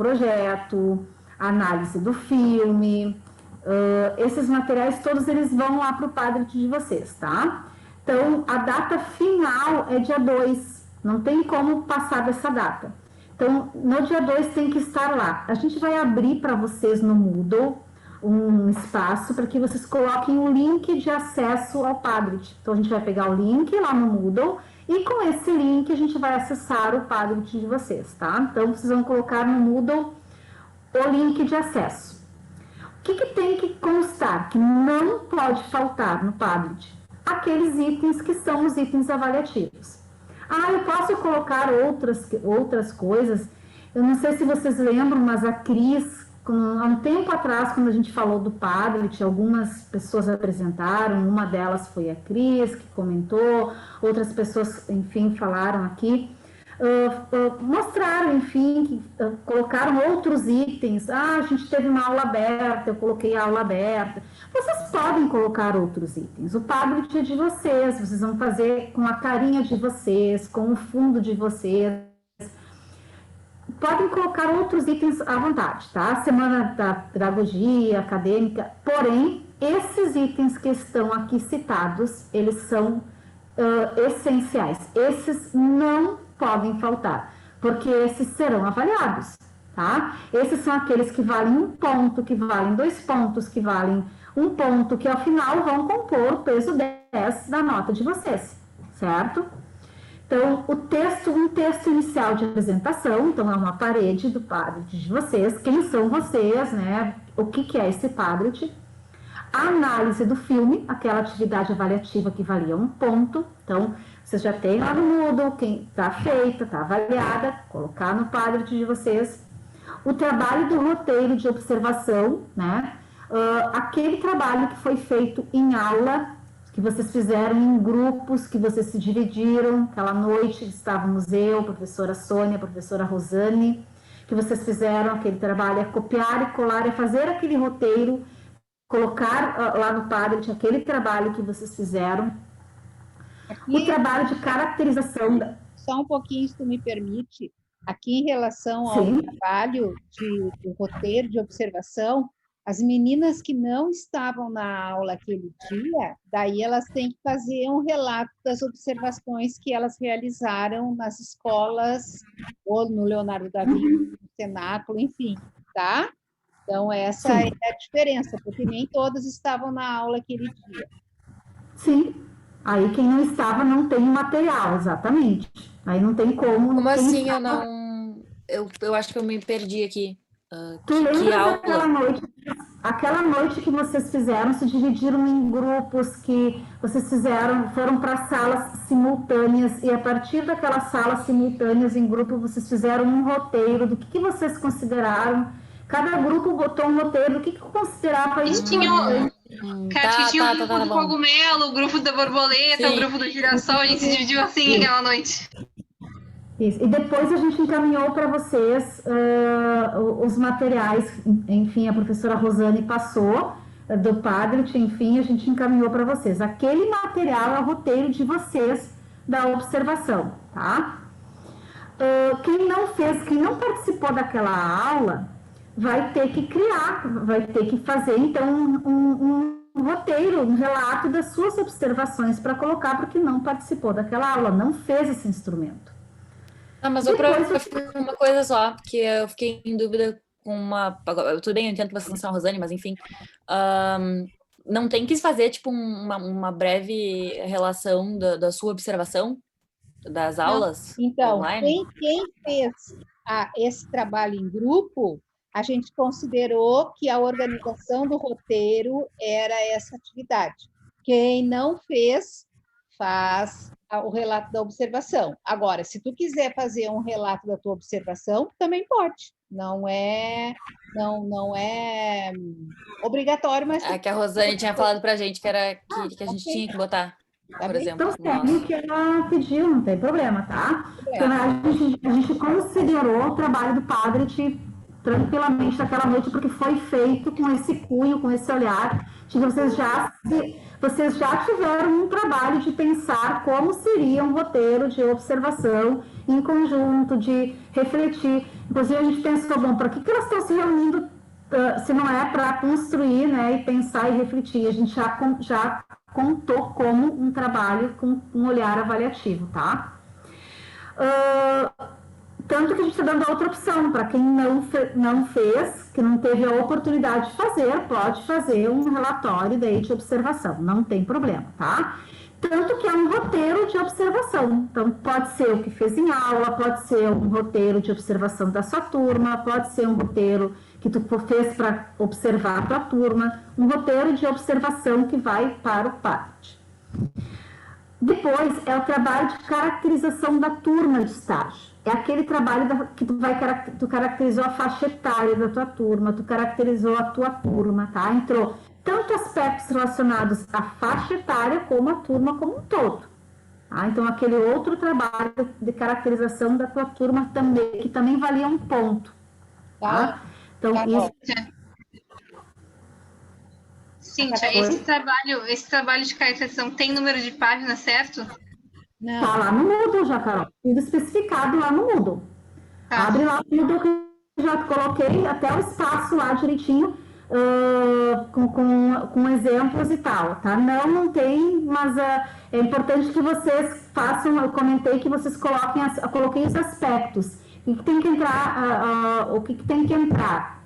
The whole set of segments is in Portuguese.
projeto, análise do filme, esses materiais todos eles vão lá para o Padlet de vocês, tá? Então, a data final é dia 2, não tem como passar dessa data. Então, no dia 2 tem que estar lá. A gente vai abrir para vocês no Moodle um espaço para que vocês coloquem o link de acesso ao Padlet. Então, a gente vai pegar o link lá no Moodle e com esse link a gente vai acessar o Padlet de vocês, tá? Então, vocês vão colocar no Moodle o link de acesso. O que tem que constar, que não pode faltar no Padlet? Aqueles itens que são os itens avaliativos. Eu posso colocar outras coisas. Eu não sei se vocês lembram, mas a Cris, há um tempo atrás, quando a gente falou do Padlet, algumas pessoas apresentaram, uma delas foi a Cris, que comentou, outras pessoas, enfim, falaram aqui. Mostraram, enfim, que colocaram outros itens. A gente teve uma aula aberta, eu coloquei a aula aberta. Vocês podem colocar outros itens. O Padlet é de vocês vão fazer com a carinha de vocês, com o fundo de vocês. Podem colocar outros itens à vontade, tá? Semana da pedagogia acadêmica, porém, esses itens que estão aqui citados, eles são essenciais. Esses não podem faltar, porque esses serão avaliados, tá? Esses são aqueles que valem 1 ponto, que valem 2 pontos, que valem 1 ponto, que ao final vão compor o peso 10 da nota de vocês, certo? Então, um texto inicial de apresentação, então é uma parede do Padlet de vocês, quem são vocês, né? O que é esse Padlet? A análise do filme, aquela atividade avaliativa que valia 1 ponto, então vocês já têm lá no Moodle, quem está feita, está avaliada, colocar no Padlet de vocês. O trabalho do roteiro de observação, né? Aquele trabalho que foi feito em aula, que vocês fizeram em grupos, que vocês se dividiram, aquela noite estávamos eu, a professora Sônia, a professora Rosane, que vocês fizeram aquele trabalho, é copiar e colar, é fazer aquele roteiro, colocar lá no Padlet aquele trabalho que vocês fizeram. Aqui, o trabalho de caracterização. Só um pouquinho, se tu me permite, aqui em relação ao Sim. trabalho do roteiro de observação, as meninas que não estavam na aula aquele dia, daí elas têm que fazer um relato das observações que elas realizaram nas escolas, ou no Leonardo da Vinci, no Cenáculo, enfim, tá? Então, essa é a diferença, porque nem todas estavam na aula aquele dia. Sim. Aí quem não estava não tem material, exatamente. Aí não tem como... Como assim eu não... Eu acho que eu me perdi aqui. Tu lembra aquela noite que vocês fizeram, se dividiram em grupos, que vocês foram para salas simultâneas, e a partir daquelas salas simultâneas em grupo, vocês fizeram um roteiro do que vocês consideraram. Cada grupo botou um roteiro do que considerava isso. Tinha o grupo do cogumelo, o grupo da borboleta, o grupo do girassol, a gente se dividiu assim aquela noite. Isso. E depois a gente encaminhou para vocês os materiais, enfim, a professora Rosane passou do Padlet, enfim, a gente encaminhou para vocês. Aquele material é o roteiro de vocês da observação, tá? Quem não participou daquela aula, vai ter que criar, vai ter que fazer, então, um roteiro, um relato das suas observações para colocar, porque não participou daquela aula, não fez esse instrumento. Mas uma coisa só, que eu fiquei em dúvida com uma... Tudo bem, eu entendo que vocês não são a Rosane, mas enfim. Não tem que fazer, tipo, uma breve relação da sua observação das aulas então, online? Quem fez esse trabalho em grupo, a gente considerou que a organização do roteiro era essa atividade. Quem não fez, faz o relato da observação. Agora, se tu quiser fazer um relato da tua observação, também pode. Não é obrigatório, mas... Que a Rosane tinha falado pra gente que era que a gente tinha que botar, por exemplo. Então, que ela pediu, não tem problema, tá? Então, a gente considerou o trabalho do Padlet tranquilamente naquela noite, porque foi feito com esse cunho, com esse olhar, de que vocês já tiveram um trabalho de pensar como seria um roteiro de observação em conjunto, de refletir. Inclusive, a gente pensou, bom, para que elas estão se reunindo se não é para construir, né, e pensar e refletir? A gente já contou como um trabalho com um olhar avaliativo, tá? Tanto que a gente está dando outra opção, para quem não fez, que não teve a oportunidade de fazer, pode fazer um relatório daí de observação, não tem problema, tá? Tanto que é um roteiro de observação, então pode ser o que fez em aula, pode ser um roteiro de observação da sua turma, pode ser um roteiro que tu fez para observar a tua turma, um roteiro de observação que vai para o PART. Depois é o trabalho de caracterização da turma de estágio. É aquele trabalho que tu caracterizou a faixa etária da tua turma, tu caracterizou a tua turma, tá? Entrou tanto aspectos relacionados à faixa etária como a turma como um todo. Tá? Então, aquele outro trabalho de caracterização da tua turma também, que também valia um ponto. Tá? Então, isso... Cíntia, esse trabalho de caracterização tem número de páginas, certo? Não. Tá lá no Moodle já, Carol. Tudo especificado lá no Moodle. Tá. Abre lá o Moodle que eu já coloquei até o espaço lá direitinho, com exemplos e tal, tá? Não tem, mas é importante que vocês façam, eu comentei que vocês coloquem os aspectos. O que tem que entrar,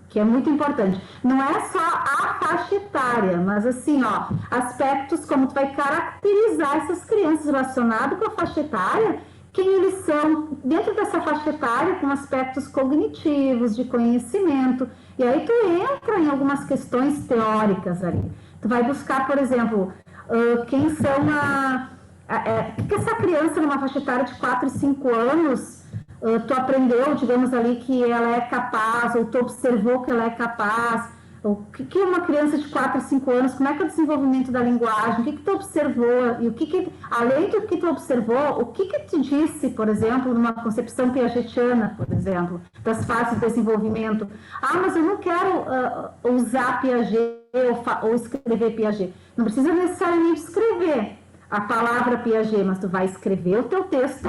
que é muito importante. Não é só a faixa etária, mas assim, ó, aspectos como tu vai caracterizar essas crianças relacionadas com a faixa etária, quem eles são dentro dessa faixa etária, com aspectos cognitivos, de conhecimento, e aí tu entra em algumas questões teóricas ali. Tu vai buscar, por exemplo, quem são que essa criança numa faixa etária de 4 e 5 anos, tu aprendeu, digamos ali, que ela é capaz, ou tu observou que ela é capaz. O que é uma criança de 4 e 5 anos? Como é que é o desenvolvimento da linguagem? O que tu observou? E além do que tu observou, o que te disse, por exemplo, numa concepção piagetiana, por exemplo, das fases de desenvolvimento? Ah, mas eu não quero usar Piaget ou escrever Piaget. Não precisa necessariamente escrever a palavra Piaget, mas tu vai escrever o teu texto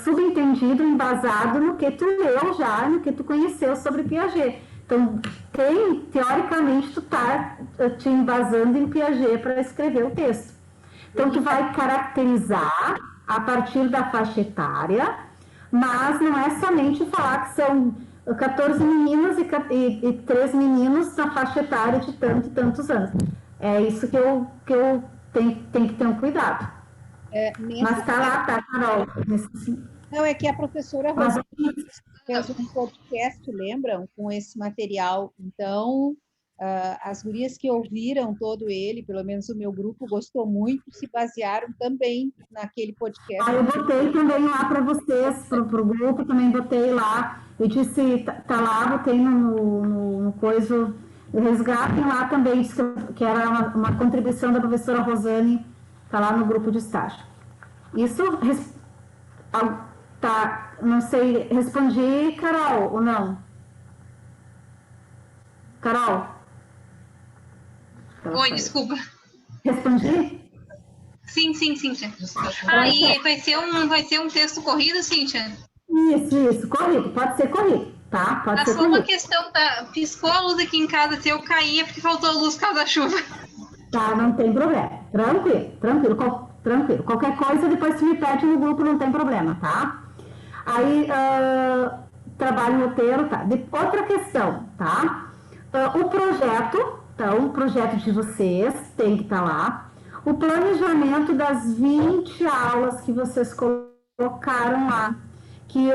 subentendido, embasado no que tu leu já, no que tu conheceu sobre Piaget. Então, teoricamente, tu está te embasando em Piaget para escrever o texto. Então, tu vai caracterizar a partir da faixa etária, mas não é somente falar que são 14 meninas e 3 meninos na faixa etária de tantos anos. É isso que eu tenho que ter um cuidado. Mas está lá, tá, Carol? Não, é que a professora Rosana fez um podcast, lembram? Com esse material. Então, as gurias que ouviram todo ele, pelo menos o meu grupo, gostou muito, se basearam também naquele podcast. Eu botei também lá para vocês, para o grupo, também botei lá. Eu disse, tá lá, botei no coisa, resgatem lá também, que era uma contribuição da professora Rosane, tá lá no grupo de estágio. Isso, tá, não sei, respondi, Carol, ou não? Carol? Oi, desculpa. Respondi? Sim, Cíntia. Aí vai ser um texto corrido, Cíntia? Isso, corrido, pode ser corrido, tá? Pode ser corrido. Uma questão, piscou a luz aqui em casa, se eu caía porque faltou luz por causa da chuva. Tá, não tem problema. Tranquilo. Qualquer coisa, depois tu me pede no grupo, não tem problema, tá? Aí, trabalho roteiro, tá? Outra questão, tá? O projeto, então, o projeto de vocês tem que estar lá. O planejamento das 20 aulas que vocês colocaram lá, que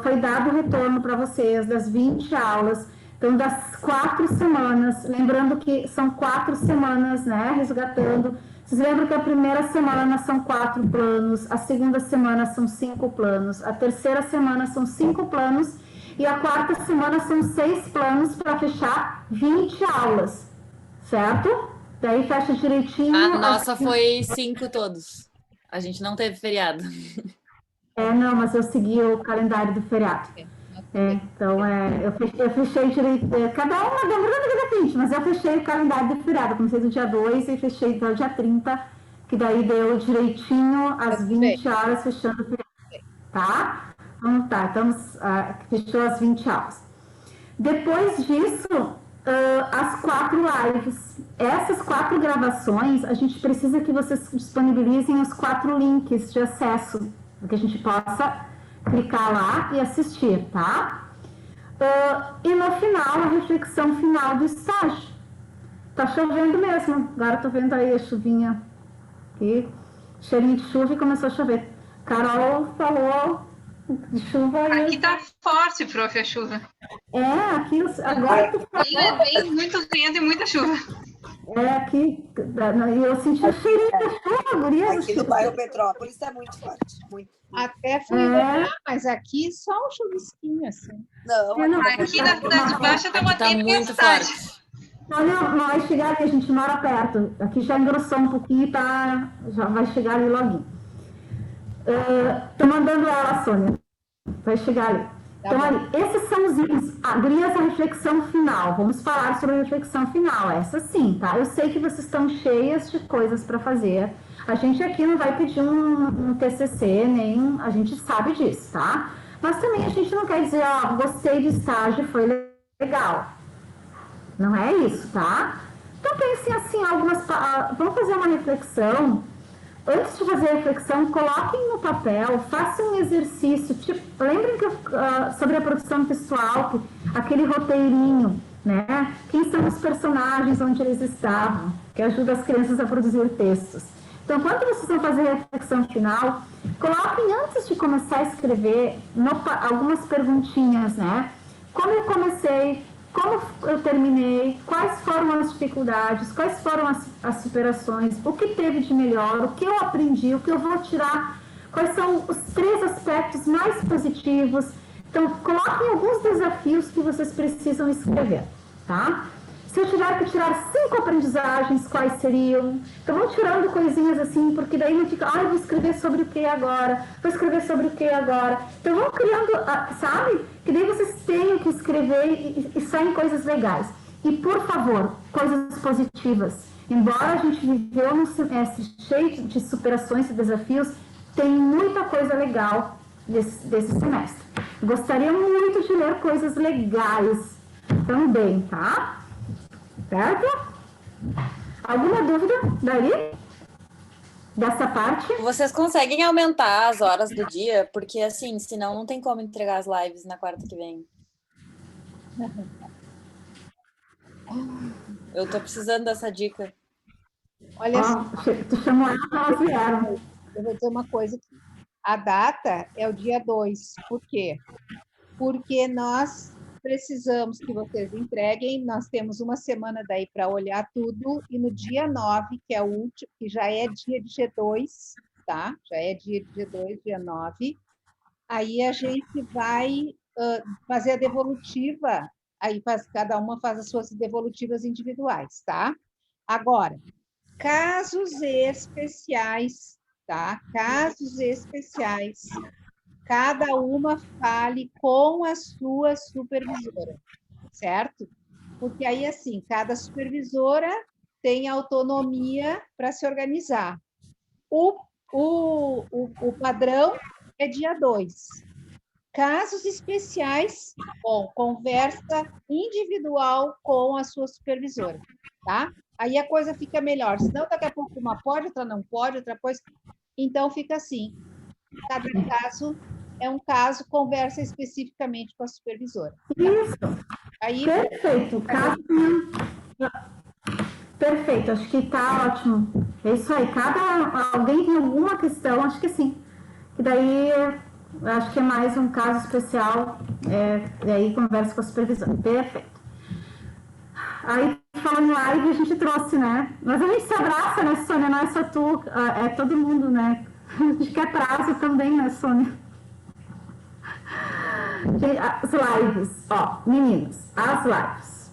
foi dado o retorno para vocês das 20 aulas. Então, das 4 semanas, lembrando que são 4 semanas, né, resgatando. Vocês lembram que a primeira semana são 4 planos, a segunda semana são 5 planos, a terceira semana são 5 planos e a quarta semana são 6 planos para fechar 20 aulas, certo? Daí fecha direitinho. A nossa foi 5 todos. A gente não teve feriado. Não, mas eu segui o calendário do feriado. Então, eu fechei direito, cada uma lembrando que era 20, mas eu fechei o calendário do feriado, comecei do dia 2 e fechei então dia 30, que daí deu direitinho às 20 horas, fechando o feriado, tá? Então, tá, estamos, fechou às 20 horas. Depois disso, as 4 lives. Essas 4 gravações, a gente precisa que vocês disponibilizem os 4 links de acesso, para que a gente possa clicar lá e assistir, tá? E no final, a reflexão final do estágio. Tá chovendo mesmo, agora tô vendo aí a chuvinha aqui, cheirinho de chuva e começou a chover. Carol falou de chuva. Aqui tá forte, prof, a chuva. Aqui agora tu falou. Vem muito vento e muita chuva. Aqui, eu senti o cheirinho da chuva, guria. Aqui no bairro Petrópolis tá muito forte, muito. Até fui olhar, mas aqui só um chuvisquinho, assim. Não, aqui na Cidade Baixa tá uma muito forte. Não vai chegar ali, a gente mora perto. Aqui já engrossou um pouquinho, já vai chegar ali logo. Tô mandando ela, Sônia. Vai chegar ali. Então, ali, esses são os itens. Gurias, a reflexão final. Vamos falar sobre a reflexão final. Essa sim, tá? Eu sei que vocês estão cheias de coisas para fazer. A gente aqui não vai pedir um TCC, nem... A gente sabe disso, tá? Mas também a gente não quer dizer, gostei do estágio, foi legal. Não é isso, tá? Então, pensem assim, vamos fazer uma reflexão. Antes de fazer a reflexão, coloquem no papel, façam um exercício. Lembrem que, sobre a produção textual, aquele roteirinho, né? Quem são os personagens, onde eles estavam, que ajuda as crianças a produzir textos. Então, quando vocês vão fazer a reflexão final, coloquem, antes de começar a escrever, algumas perguntinhas, né? Como eu comecei? Como eu terminei, quais foram as dificuldades, quais foram as superações, o que teve de melhor, o que eu aprendi, o que eu vou tirar, quais são os 3 aspectos mais positivos. Então, coloquem alguns desafios que vocês precisam escrever, tá? Se eu tiver que tirar 5 aprendizagens, quais seriam? Então, vão tirando coisinhas assim, porque daí não fica, eu vou escrever sobre o que agora? Vou escrever sobre o que agora? Então, vão criando, sabe? Que daí vocês tenham que escrever e saem coisas legais. E, por favor, coisas positivas. Embora a gente viveu num semestre cheio de superações e desafios, tem muita coisa legal desse semestre. Gostaria muito de ler coisas legais também, tá? Certo? Alguma dúvida, Dari? Dessa parte? Vocês conseguem aumentar as horas do dia? Porque, assim, senão não tem como entregar as lives na quarta que vem. Eu tô precisando dessa dica. Olha só. Tu chamou elas vieram. Eu vou dizer uma coisa aqui. A data é o dia 2. Por quê? Porque nós precisamos que vocês entreguem, nós temos uma semana daí para olhar tudo, e no dia 9, que é o último, que já é dia de G2, tá? Já é dia de G2, dia 9, aí a gente vai fazer a devolutiva, aí cada uma faz as suas devolutivas individuais, tá? Agora, casos especiais, tá? Casos especiais. Cada uma fale com a sua supervisora, certo? Porque aí, assim, cada supervisora tem autonomia para se organizar. O padrão é dia 2. Casos especiais, conversa individual com a sua supervisora, tá? Aí a coisa fica melhor. Senão, daqui a pouco uma pode, outra não pode, outra coisa... Então, fica assim. Cada caso é um caso, conversa especificamente com a supervisora. Isso. Aí, perfeito. Perfeito, acho que está ótimo. É isso aí. Alguém tem alguma questão? Acho que sim. Que daí, acho que é mais um caso especial. E aí conversa com a supervisora. Perfeito. Aí, falando live, a gente trouxe, né? Mas a gente se abraça, né, Sônia? Não é só tu, é todo mundo, né? A gente quer prazo também, né, Sônia? As lives, meninos, as lives.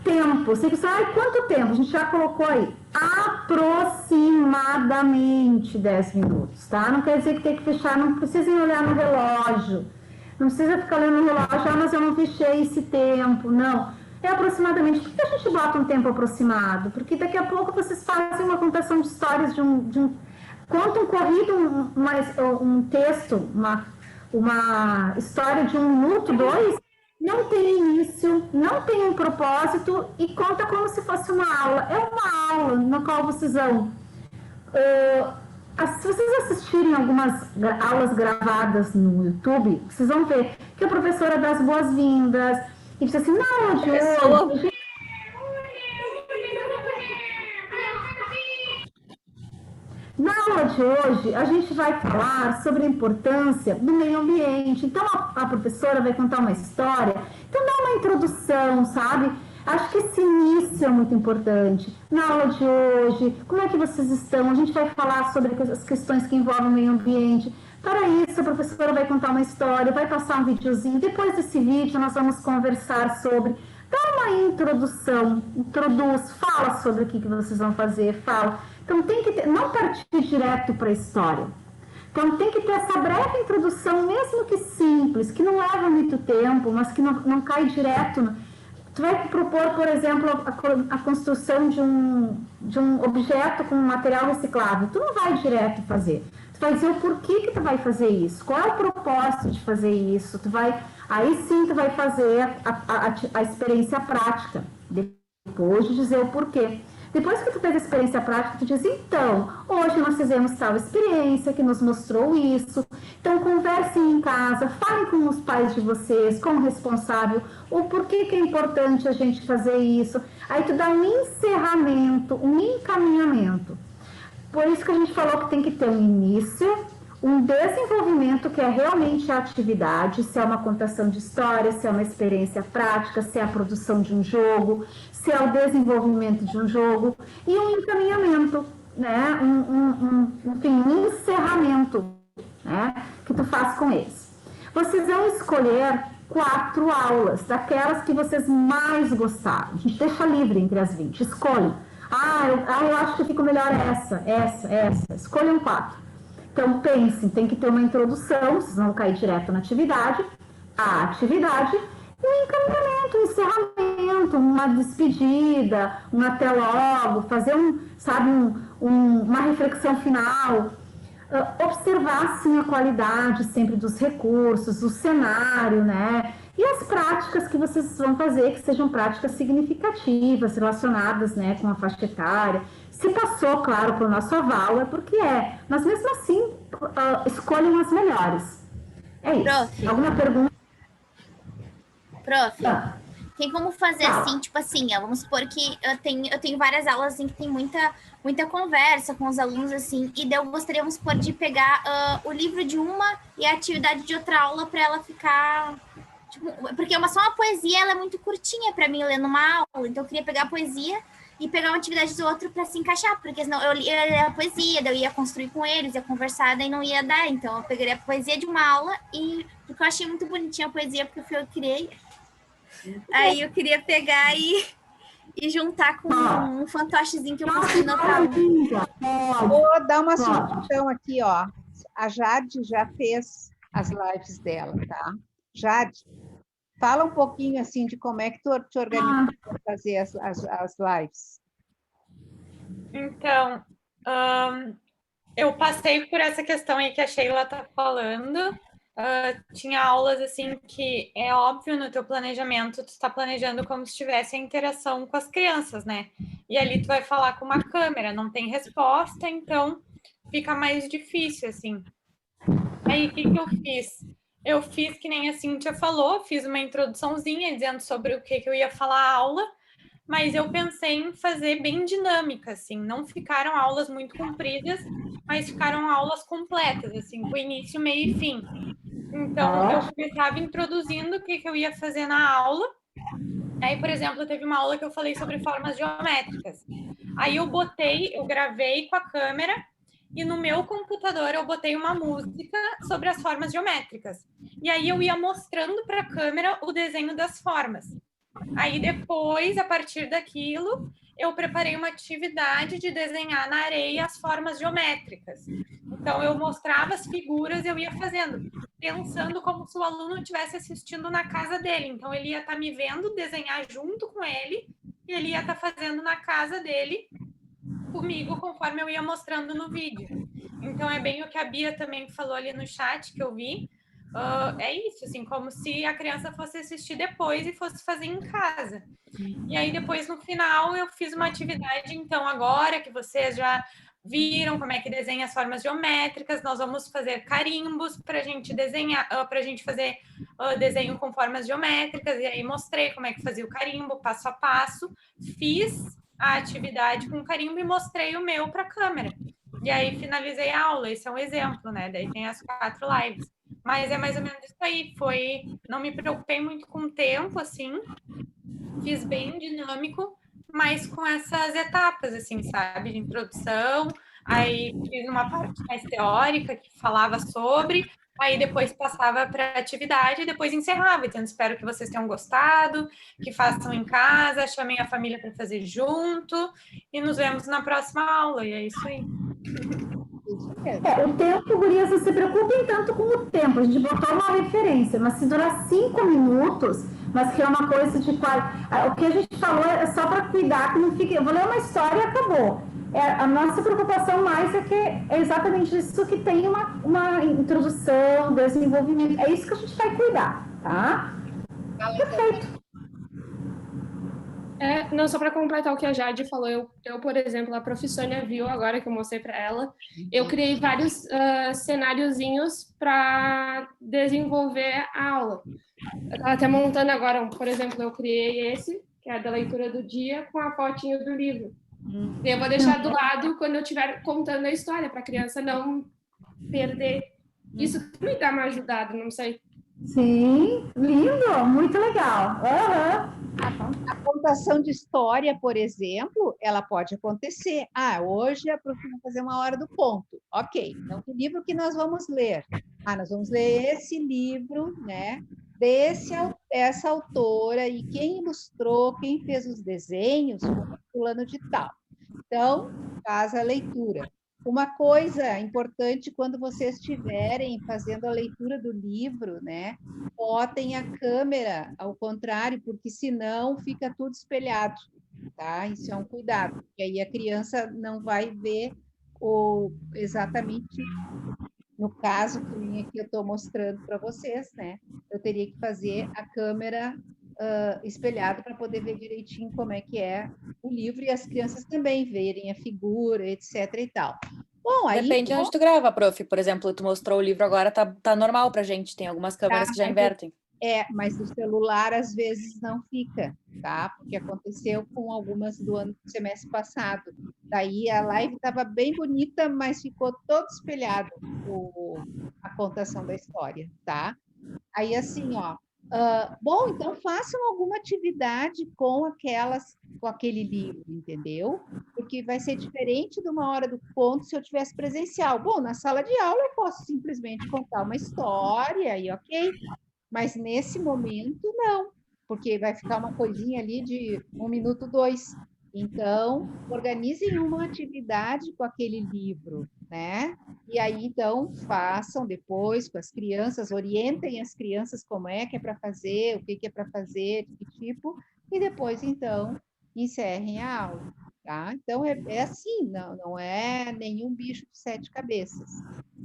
Tempo, você sabe quanto tempo? A gente já colocou aí. Aproximadamente 10 minutos, tá? Não quer dizer que tem que fechar, não precisem olhar no relógio. Não precisa ficar olhando no relógio, mas eu não fechei esse tempo, não. É aproximadamente. Por que a gente bota um tempo aproximado? Porque daqui a pouco vocês fazem uma contação de histórias contam corrido um texto, uma história de 1 minuto, 2, não tem início, não tem um propósito e conta como se fosse uma aula. É uma aula na qual vocês vão... se vocês assistirem algumas aulas gravadas no YouTube, vocês vão ver que a professora dá as boas-vindas e diz assim, na aula de hoje... Na aula de hoje, a gente vai falar sobre a importância do meio ambiente. Então, a professora vai contar uma história. Então, dá uma introdução, sabe? Acho que esse início é muito importante. Na aula de hoje, como é que vocês estão? A gente vai falar sobre as questões que envolvem o meio ambiente. Para isso, a professora vai contar uma história, vai passar um videozinho. Depois desse vídeo, nós vamos conversar sobre... Dá uma introdução, introduz, fala sobre o que vocês vão fazer, fala... Então, tem que ter, não partir direto para a história. Então, tem que ter essa breve introdução, mesmo que simples, que não leva muito tempo, mas que não cai direto. Tu vai propor, por exemplo, a construção de um objeto com material reciclável. Tu não vai direto fazer. Tu vai dizer o porquê que tu vai fazer isso. Qual é o propósito de fazer isso. Aí sim, tu vai fazer a experiência prática. Depois de dizer o porquê. Depois que tu teve a experiência prática, tu diz, então, hoje nós fizemos tal experiência que nos mostrou isso. Então, conversem em casa, falem com os pais de vocês, com o responsável, o porquê que é importante a gente fazer isso. Aí tu dá um encerramento, um encaminhamento. Por isso que a gente falou que tem que ter um início, um desenvolvimento, que é realmente a atividade, se é uma contação de história, se é uma experiência prática, se é a produção de um jogo, se é o desenvolvimento de um jogo, e um encaminhamento, né? Enfim, um encerramento, né? Que tu faz com eles. Vocês vão escolher 4 aulas, daquelas que vocês mais gostaram. A gente deixa livre entre as 20, escolhem. Eu acho que fica melhor essa. Escolham 4. Então, pensem, tem que ter uma introdução, vocês vão cair direto na atividade, a atividade, e um encaminhamento, um encerramento, uma despedida, um até logo, fazer uma reflexão final, observar, sim, a qualidade sempre dos recursos, o cenário, né? E as práticas que vocês vão fazer, que sejam práticas significativas, relacionadas, né, com a faixa etária. Se passou, claro, para o nosso aval, é porque é. Mas mesmo assim, escolham as melhores. É isso. Prof. Alguma pergunta? Prof, tem como fazer assim, tipo assim, vamos supor que eu tenho várias aulas assim, que tem muita conversa com os alunos, assim, e daí eu gostaria, vamos supor, de pegar o livro de uma e a atividade de outra aula para ela ficar... Tipo, porque só uma poesia, ela é muito curtinha para mim ler numa aula, então eu queria pegar a poesia e pegar uma atividade do outro para se encaixar, porque senão eu lia a poesia, daí eu ia construir com eles, ia conversar, daí não ia dar, então eu pegaria a poesia de uma aula, porque eu achei muito bonitinha a poesia, porque foi eu que criei, aí eu queria pegar e juntar com um fantochezinho que eu construí na outra aula. Vou dar uma sugestão aqui, ó. A Jade já fez as lives dela, tá? Jade, fala um pouquinho assim de como é que tu te organiza para fazer as lives. Então, eu passei por essa questão aí que a Sheila está falando. Tinha aulas assim que é óbvio no teu planejamento, tu está planejando como se tivesse a interação com as crianças, né? E ali tu vai falar com uma câmera, não tem resposta, então fica mais difícil, assim. Aí, o que eu fiz? Eu fiz que nem a Cíntia falou, fiz uma introduçãozinha dizendo sobre o que eu ia falar a aula, mas eu pensei em fazer bem dinâmica, assim, não ficaram aulas muito compridas, mas ficaram aulas completas, assim, com início, meio e fim. Então, eu começava introduzindo o que eu ia fazer na aula. Aí, por exemplo, teve uma aula que eu falei sobre formas geométricas. Aí eu gravei com a câmera, e no meu computador eu botei uma música sobre as formas geométricas. E aí eu ia mostrando para a câmera o desenho das formas. Aí depois, a partir daquilo, eu preparei uma atividade de desenhar na areia as formas geométricas. Então eu mostrava as figuras e eu ia fazendo. pensando como se o aluno estivesse assistindo na casa dele. Então, ele ia estar me vendo desenhar junto com ele e ele ia estar fazendo na casa dele comigo, conforme eu ia mostrando no vídeo. Então, é bem o que a Bia também falou ali no chat, que eu vi. É isso, assim, como se a criança fosse assistir depois e fosse fazer em casa. E aí, depois, no final, eu fiz uma atividade. Então, agora que vocês já viram como é que desenha as formas geométricas, nós vamos fazer carimbos para a gente desenhar, para a gente fazer desenho com formas geométricas. E aí, mostrei como é que fazia o carimbo, passo a passo. Fiz a atividade com carimbo e mostrei o meu para a câmera. E aí, finalizei a aula. Esse é um exemplo, né? Daí tem as 4 lives. Mas é mais ou menos isso aí. Não me preocupei muito com o tempo, assim. Fiz bem dinâmico, mas com essas etapas, assim, sabe? De introdução. Aí fiz uma parte mais teórica que falava sobre. Aí depois passava para atividade e depois encerrava. Então, espero que vocês tenham gostado, que façam em casa, chamem a família para fazer junto e nos vemos na próxima aula. E é isso aí. O tempo, gurias, não se preocupem tanto com o tempo. A gente botou uma referência, mas se durar 5 minutos, mas que é uma coisa de o que a gente falou é só para cuidar que não fique. Eu vou ler uma história e acabou. A nossa preocupação mais é que é exatamente isso, que tem uma introdução, desenvolvimento. É isso que a gente vai cuidar, tá? Perfeito. Não, só para completar o que a Jade falou, eu, por exemplo, a professora viu agora que eu mostrei para ela, eu criei vários cenáriozinhos para desenvolver a aula. Eu estava até montando agora, por exemplo, eu criei esse, que é da leitura do dia, com a fotinho do livro. Eu vou deixar do lado quando eu estiver contando a história, para a criança não perder. Isso me dá uma ajudada, não sei. Sim, lindo, muito legal. A contação de história, por exemplo, ela pode acontecer. Hoje a professora vai fazer uma hora do conto. Ok, então que livro que nós vamos ler? Nós vamos ler esse livro, né? Essa autora, e quem ilustrou, quem fez os desenhos, foi fulano de tal. Então, faz a leitura. Uma coisa importante, quando vocês estiverem fazendo a leitura do livro, né, botem a câmera ao contrário, porque senão fica tudo espelhado, tá? Isso é um cuidado, porque aí a criança não vai ver exatamente, no caso que eu estou mostrando para vocês, né? Eu teria que fazer a câmera espelhado para poder ver direitinho como é que é o livro e as crianças também verem a figura, etc. e tal. Bom, aí, depende de onde tu grava, prof. Por exemplo, tu mostrou o livro agora, tá normal pra gente. Tem algumas câmeras que já invertem. Mas no celular às vezes não fica, tá? Porque aconteceu com algumas do semestre passado. Daí a live estava bem bonita, mas ficou todo espelhado a contação da história, tá? Aí assim, bom, então façam alguma atividade com aquele livro, entendeu? Porque vai ser diferente de uma hora do conto se eu tivesse presencial. Bom, na sala de aula eu posso simplesmente contar uma história e ok, mas nesse momento não, porque vai ficar uma coisinha ali de 1 minuto, 2. Então, organizem uma atividade com aquele livro, né? E aí, então, façam depois com as crianças, orientem as crianças como é que é para fazer, o que é para fazer, de que tipo, e depois, então, encerrem a aula, tá? Então, é assim, não é nenhum bicho de 7 cabeças,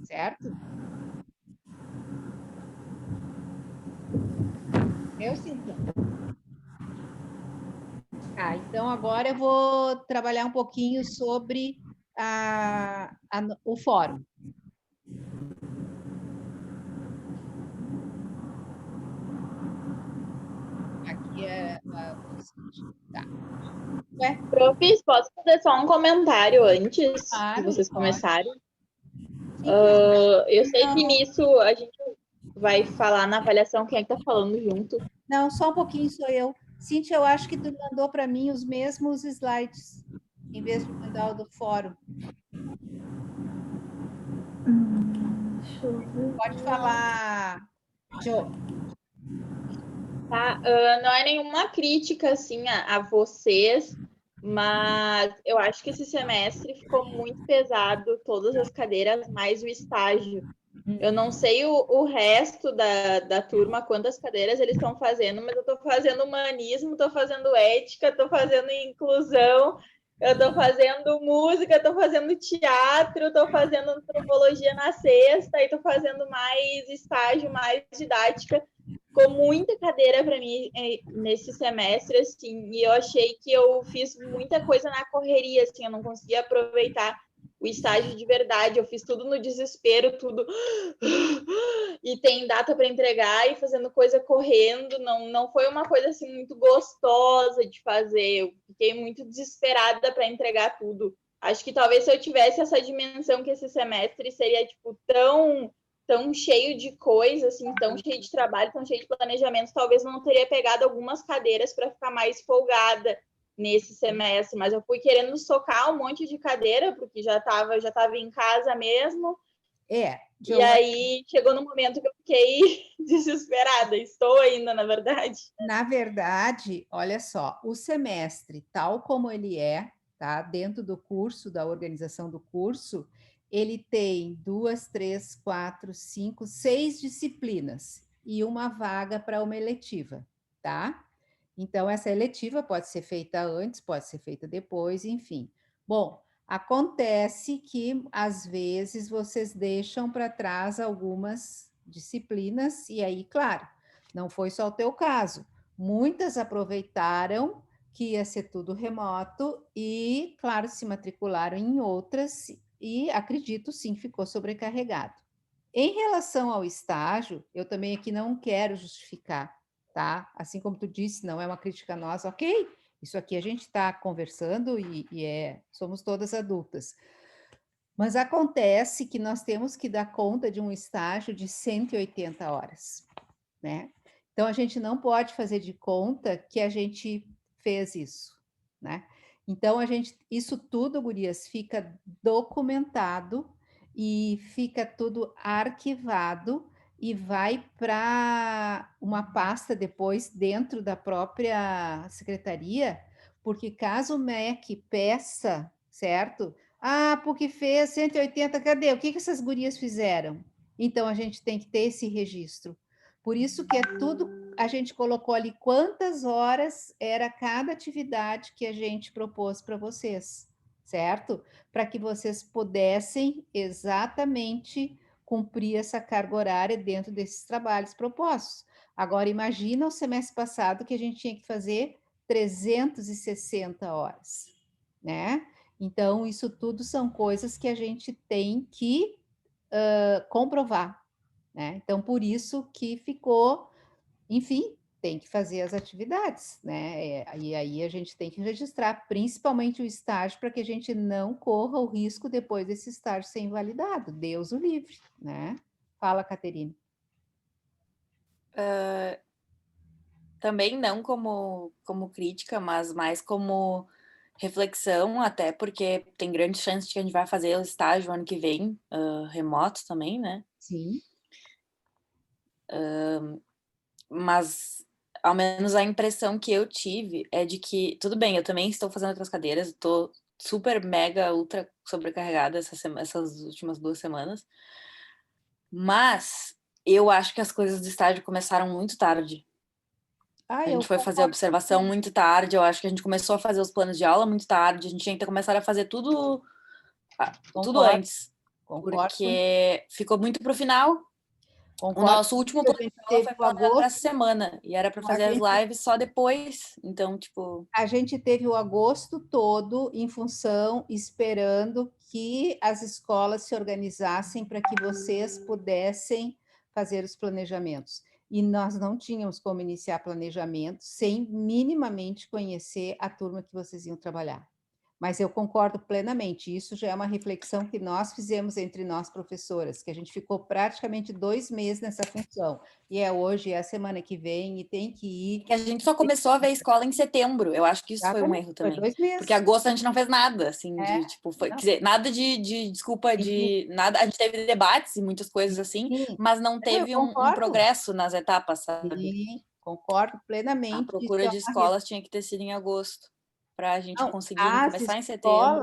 certo? Eu sinto. Então, agora eu vou trabalhar um pouquinho sobre o fórum. Aqui tá. Profis, posso fazer só um comentário antes de vocês começarem? Eu sei que nisso a gente vai falar na avaliação quem é que está falando junto. Não, só um pouquinho sou eu. Cíntia, eu acho que tu mandou para mim os mesmos slides, em vez de mandar o do fórum. Deixa eu ver. Pode falar, Jo. Tá? Não é nenhuma crítica assim a vocês, mas eu acho que esse semestre ficou muito pesado, todas as cadeiras, mais o estágio. Eu não sei o resto da turma, quantas cadeiras eles estão fazendo, mas eu estou fazendo humanismo, estou fazendo ética, estou fazendo inclusão, eu estou fazendo música, estou fazendo teatro, estou fazendo antropologia na sexta e estou fazendo mais estágio, mais didática. Ficou muita cadeira para mim nesse semestre, assim, e eu achei que eu fiz muita coisa na correria, assim, eu não conseguia aproveitar o estágio de verdade, eu fiz tudo no desespero, tudo, e tem data para entregar e fazendo coisa correndo, não foi uma coisa assim muito gostosa de fazer, eu fiquei muito desesperada para entregar tudo. Acho que talvez se eu tivesse essa dimensão que esse semestre seria tipo tão cheio de coisa, assim, tão cheio de trabalho, tão cheio de planejamento, talvez não teria pegado algumas cadeiras para ficar mais folgada nesse semestre, mas eu fui querendo socar um monte de cadeira, porque já estava em casa mesmo. E aí chegou no momento que eu fiquei desesperada. Estou ainda, na verdade. Na verdade, olha só, o semestre, tal como ele é, tá? Dentro do curso, da organização do curso, ele tem 2, 3, 4, 5, 6 disciplinas e uma vaga para uma eletiva, tá? Então, essa eletiva pode ser feita antes, pode ser feita depois, enfim. Bom, acontece que, às vezes, vocês deixam para trás algumas disciplinas, e aí, claro, não foi só o teu caso. Muitas aproveitaram que ia ser tudo remoto e, claro, se matricularam em outras e, acredito, sim, ficou sobrecarregado. Em relação ao estágio, eu também aqui não quero justificar, tá? Assim como tu disse, não é uma crítica nossa, ok? Isso aqui a gente está conversando somos todas adultas. Mas acontece que nós temos que dar conta de um estágio de 180 horas, né? Então, a gente não pode fazer de conta que a gente fez isso, né? Então, isso tudo, gurias, fica documentado e fica tudo arquivado e vai para uma pasta depois dentro da própria secretaria, porque caso o MEC peça, certo? Ah, porque fez 180, cadê? O que essas gurias fizeram? Então, a gente tem que ter esse registro. Por isso que é tudo, a gente colocou ali quantas horas era cada atividade que a gente propôs para vocês, certo? Para que vocês pudessem exatamente cumprir essa carga horária dentro desses trabalhos propostos. Agora, imagina o semestre passado que a gente tinha que fazer 360 horas, né? Então, isso tudo são coisas que a gente tem que comprovar, né? Então, por isso que ficou, enfim, tem que fazer as atividades, né? E aí a gente tem que registrar, principalmente o estágio, para que a gente não corra o risco depois desse estágio ser invalidado. Deus o livre, né? Fala, Caterine. Também não como crítica, mas mais como reflexão, até porque tem grande chance de que a gente vai fazer o estágio ano que vem, remoto também, né? Sim. Mas, ao menos a impressão que eu tive é de que, tudo bem, eu também estou fazendo outras cadeiras, estou super, mega, ultra sobrecarregada essas últimas 2 semanas, mas eu acho que as coisas do estágio começaram muito tarde. A gente foi fazer a observação muito tarde, eu acho que a gente começou a fazer os planos de aula muito tarde, a gente tinha que começar a fazer tudo antes, porque ficou muito para o final. O nosso último plano de aula foi planejado para essa semana, e era para fazer as lives só depois, então, tipo... A gente teve o agosto todo em função, esperando que as escolas se organizassem para que vocês pudessem fazer os planejamentos. E nós não tínhamos como iniciar planejamento sem minimamente conhecer a turma que vocês iam trabalhar. Mas eu concordo plenamente, isso já é uma reflexão que nós fizemos entre nós professoras, que a gente ficou praticamente 2 meses nessa função, e hoje, é a semana que vem, e tem que ir... Que a gente só começou a ver a escola em setembro, eu acho que isso foi um erro também. Foi 2 meses. Porque agosto a gente não fez nada, assim, quer dizer, nada de desculpa, de nada, a gente teve debates e muitas coisas assim, mas não teve um progresso nas etapas, sabe? Sim, concordo plenamente. A procura de escolas tinha que ter sido em agosto, para a gente conseguir começar em setembro.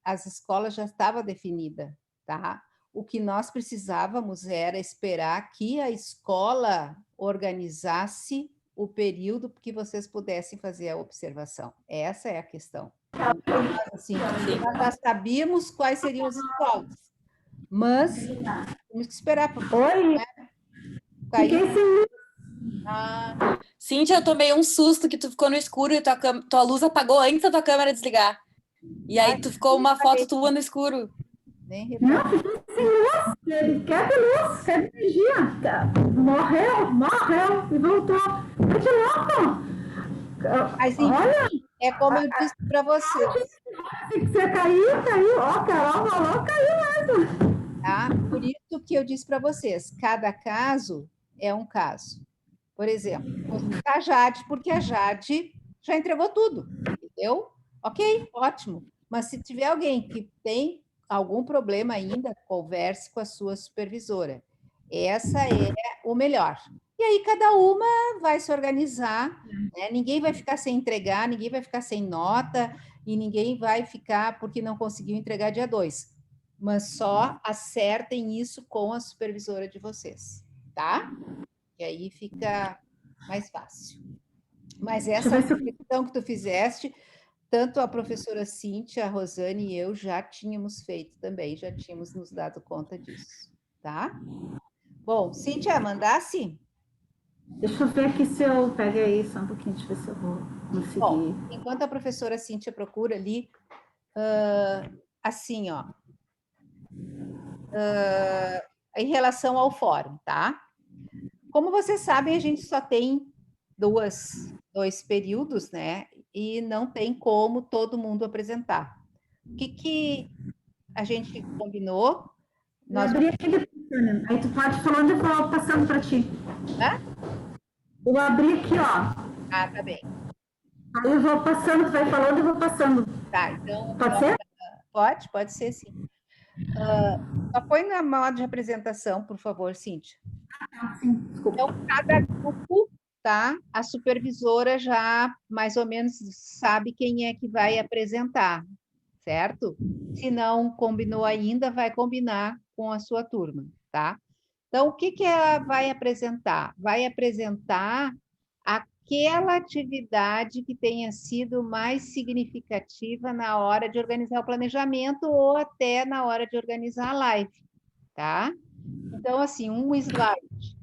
As escolas já estavam definidas, tá? o que nós precisávamos era esperar que a escola organizasse o período que vocês pudessem fazer a observação. Essa é a questão. Assim, nós já sabíamos quais seriam as escolas, mas temos que esperar. Oi? Né? Caiu. Cíntia, eu tomei um susto que tu ficou no escuro e tua luz apagou antes da tua câmera desligar. E aí tu ficou uma foto tua no escuro. Não, ficou sem luz. Ele quer de luz, quer de energia. Morreu e voltou. Tá de louco. Mas, olha, é como eu disse para vocês. Se você caiu. Ó, Carol falou, caiu mesmo. Tá? Por isso que eu disse para vocês, cada caso é um caso. Por exemplo, a Jade, porque a Jade já entregou tudo, entendeu? Ok, ótimo. Mas se tiver alguém que tem algum problema ainda, converse com a sua supervisora. Essa é o melhor. E aí cada uma vai se organizar, né? Ninguém vai ficar sem entregar, ninguém vai ficar sem nota, e ninguém vai ficar porque não conseguiu entregar dia 2. Mas só acertem isso com a supervisora de vocês, tá? E aí fica mais fácil. Mas essa questão que tu fizeste, tanto a professora Cíntia, a Rosane e eu já tínhamos feito também, já tínhamos nos dado conta disso, tá? Bom, Cíntia, mandasse? Deixa eu ver aqui se eu pego aí só um pouquinho, deixa eu ver se eu vou conseguir. Bom, enquanto a professora Cíntia procura ali, assim, ó, em relação ao fórum, tá? Como vocês sabem, a gente só tem dois períodos, né? E não tem como todo mundo apresentar. O que a gente combinou? Nós... Eu abri aqui depois, aí tu pode falando e eu vou passando para ti. Eu abri aqui, ó. Ah, tá bem. Aí eu vou passando, tu vai falando e eu vou passando. Tá, então... Pode ser? Pode ser, sim. Só põe na moda de apresentação, por favor, Cíntia. Sim, desculpa. Então, cada grupo, tá? A supervisora já mais ou menos sabe quem é que vai apresentar, certo? Se não combinou ainda, vai combinar com a sua turma, tá? Então, o que ela vai apresentar? Vai apresentar aquela atividade que tenha sido mais significativa na hora de organizar o planejamento ou até na hora de organizar a live, tá? Então, assim, um slide.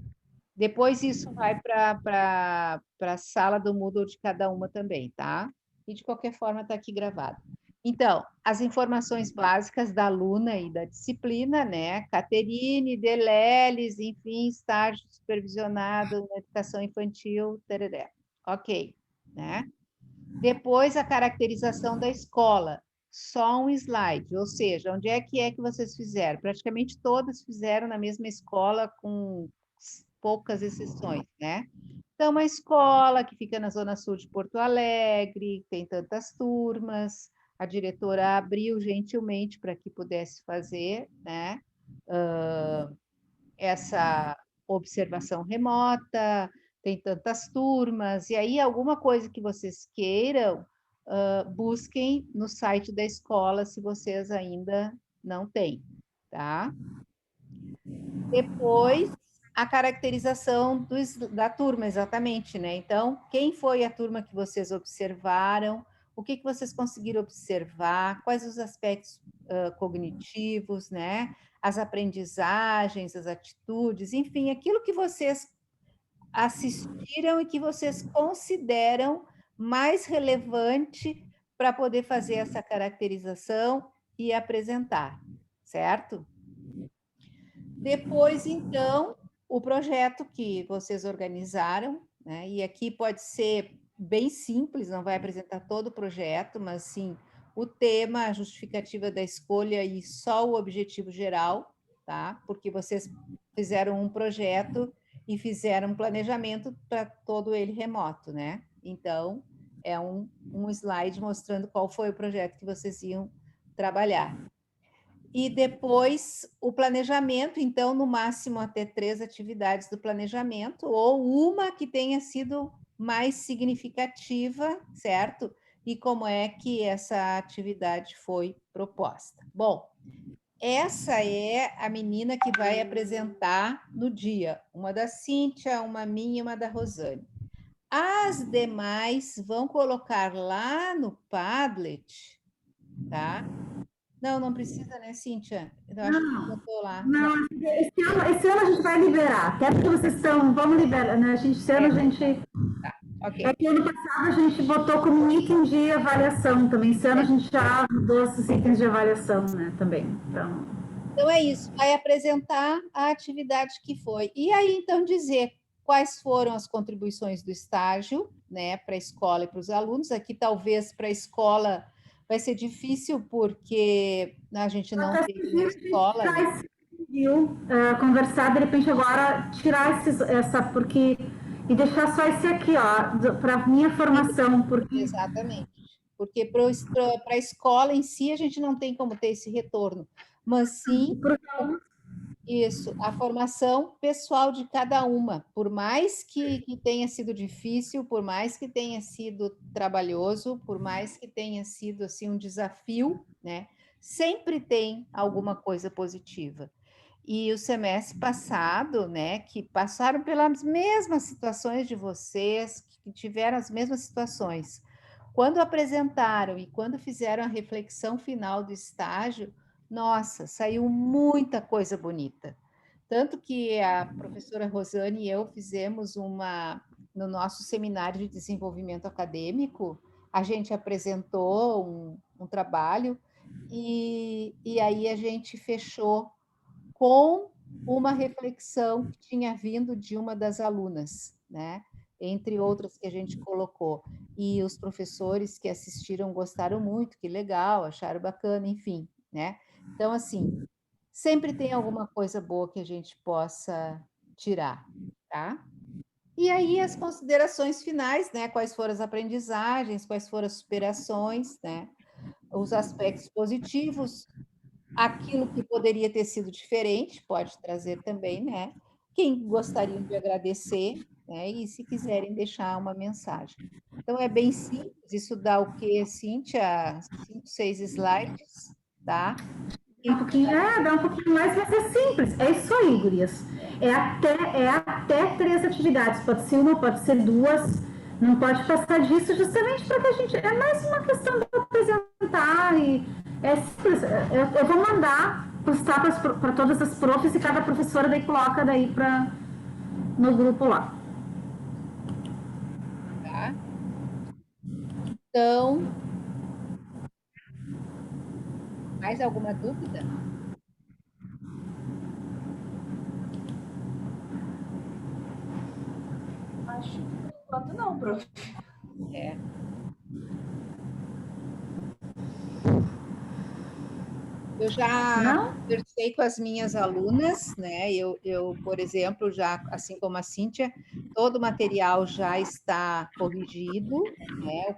Depois isso vai para a sala do Moodle de cada uma também, tá? E, de qualquer forma, está aqui gravado. Então, as informações básicas da aluna e da disciplina, né? Caterine, Deleles, enfim, estágio supervisionado na educação infantil, tereré. Ok, né? Depois, a caracterização da escola. Só um slide, ou seja, onde é que vocês fizeram? Praticamente todas fizeram na mesma escola, com poucas exceções, né? Então, uma escola que fica na Zona Sul de Porto Alegre, tem tantas turmas, a diretora abriu gentilmente para que pudesse fazer, né, essa observação remota, tem tantas turmas, e aí alguma coisa que vocês queiram, busquem no site da escola, se vocês ainda não têm, tá? Depois, a caracterização da turma, exatamente, né? Então, quem foi a turma que vocês observaram? O que vocês conseguiram observar? Quais os aspectos cognitivos, né? As aprendizagens, as atitudes, enfim, aquilo que vocês assistiram e que vocês consideram mais relevante para poder fazer essa caracterização e apresentar, certo? Depois, então, o projeto que vocês organizaram, né? E aqui pode ser bem simples, não vai apresentar todo o projeto, mas sim o tema, a justificativa da escolha e só o objetivo geral, tá? Porque vocês fizeram um projeto e fizeram um planejamento para todo ele remoto, né? Então, é um slide mostrando qual foi o projeto que vocês iam trabalhar. E depois o planejamento, então, no máximo até 3 atividades do planejamento, ou uma que tenha sido mais significativa, certo? E como é que essa atividade foi proposta. Bom, essa é a menina que vai apresentar no dia. Uma da Cíntia, uma minha e uma da Rosane. As demais vão colocar lá no Padlet, tá? Não precisa, né, Cíntia? Eu acho que botou lá. Não, esse ano a gente vai liberar. Até porque vocês estão, vamos liberar, né? Esse ano a gente... Tá, ok. É que ano passado a gente botou como item de avaliação também. Esse ano a gente já mudou esses itens de avaliação, né, também. Então é isso, vai apresentar a atividade que foi. E aí, então, dizer quais foram as contribuições do estágio, né, para a escola e para os alunos. Aqui, talvez, para a escola vai ser difícil, porque a gente não tem na escola. Né? Conversar, de repente, agora, tirar porque... E deixar só esse aqui, ó, para minha formação. Porque... Exatamente. Porque para a escola em si, a gente não tem como ter esse retorno. Mas sim, isso, a formação pessoal de cada uma. Por mais que tenha sido difícil, por mais que tenha sido trabalhoso, por mais que tenha sido assim, um desafio, né? Sempre tem alguma coisa positiva. E o semestre passado, né, que passaram pelas mesmas situações de vocês, que tiveram as mesmas situações, quando apresentaram e quando fizeram a reflexão final do estágio, nossa, saiu muita coisa bonita. Tanto que a professora Rosane e eu fizemos no nosso seminário de desenvolvimento acadêmico, a gente apresentou um trabalho e aí a gente fechou com uma reflexão que tinha vindo de uma das alunas, né? Entre outras que a gente colocou. E os professores que assistiram gostaram muito, que legal, acharam bacana, enfim, né? Então, assim, sempre tem alguma coisa boa que a gente possa tirar, tá? E aí as considerações finais, né? Quais foram as aprendizagens, quais foram as superações, né? Os aspectos positivos, aquilo que poderia ter sido diferente, pode trazer também, né? Quem gostaria de agradecer, né? E se quiserem deixar uma mensagem. Então, é bem simples, isso dá o quê, Cíntia? 5, 6 slides, tá? Dá um pouquinho mais, mas é simples. É isso aí, gurias. É até 3 atividades, pode ser uma, pode ser 2, não pode passar disso, justamente porque a gente... É mais uma questão de apresentar e... É simples, eu vou mandar postar para todas as profs e cada professora daí coloca daí no grupo lá. Tá? Então, mais alguma dúvida? Acho que por enquanto não, prof. Eu já conversei com as minhas alunas, né? Eu, por exemplo, já, assim como a Cíntia, todo o material já está corrigido, né?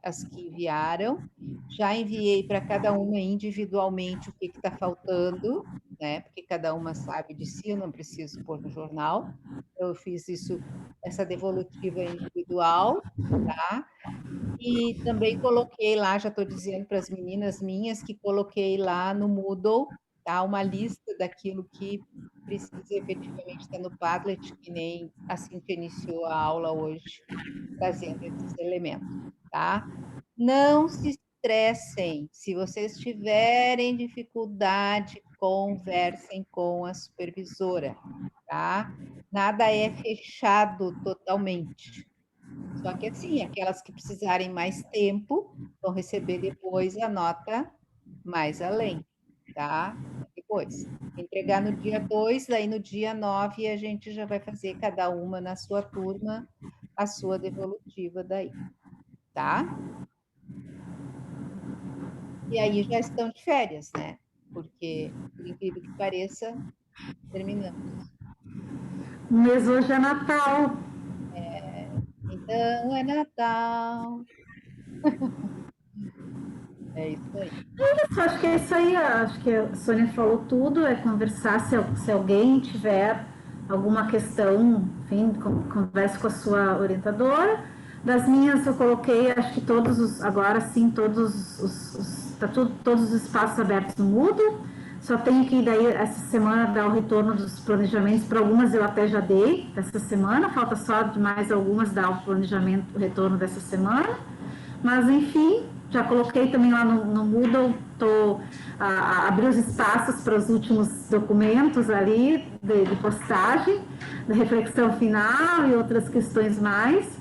As que enviaram. Já enviei para cada uma individualmente o que está faltando, né? Porque cada uma sabe de si, eu não preciso pôr no jornal. Eu fiz essa devolutiva individual, tá? E também coloquei lá, já estou dizendo para as meninas minhas, que coloquei lá no Moodle, tá? Uma lista daquilo que precisa efetivamente estar no Padlet, que nem assim que iniciou a aula hoje, trazendo esses elementos, tá? Não se estressem. Se vocês tiverem dificuldade, conversem com a supervisora, tá? Nada é fechado totalmente. Só que, assim, aquelas que precisarem mais tempo vão receber depois a nota mais além, tá? Depois. Entregar no dia 2, daí no dia 9 a gente já vai fazer cada uma na sua turma a sua devolutiva daí, tá? E aí já estão de férias, né? Porque, por incrível que pareça, terminamos. O mês hoje é Natal. Então é Natal. É isso aí. Acho que é isso aí. Acho que a Sônia falou tudo. É conversar. Se alguém tiver alguma questão, enfim, converse com a sua orientadora. Das minhas eu coloquei, acho que todos os espaços abertos no Moodle. Só tenho que daí essa semana dar o retorno dos planejamentos. Para algumas eu até já dei essa semana, falta só de mais algumas dar o planejamento, o retorno dessa semana. Mas enfim, já coloquei também lá no Moodle, abri os espaços para os últimos documentos ali de postagem, da reflexão final e outras questões mais.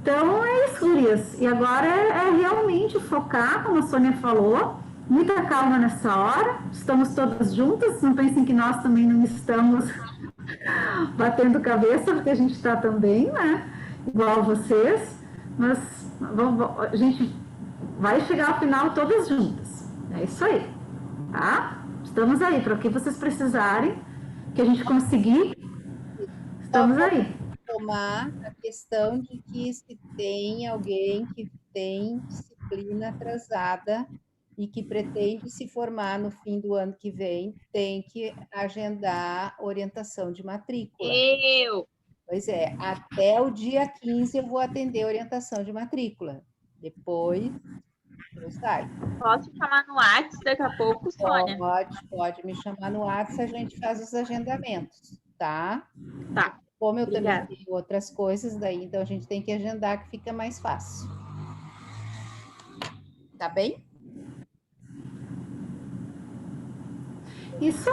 Então é isso, gurias. E agora é realmente focar, como a Sônia falou, muita calma nessa hora, estamos todas juntas, não pensem que nós também não estamos batendo cabeça, porque a gente está também, né? Igual vocês, mas a gente vai chegar ao final todas juntas. É isso aí, tá? Estamos aí, para o que vocês precisarem, que a gente conseguir, estamos aí. Tomar a questão de que se tem alguém que tem disciplina atrasada e que pretende se formar no fim do ano que vem, tem que agendar orientação de matrícula. Pois é, até o dia 15 eu vou atender orientação de matrícula. Depois eu saio. Posso chamar no WhatsApp daqui a pouco, Sônia? Pode me chamar no WhatsApp, a gente faz os agendamentos, tá? Tá. Como eu Obrigada. também tenho outras coisas, daí então a gente tem que agendar, que fica mais fácil. Tá bem? Isso.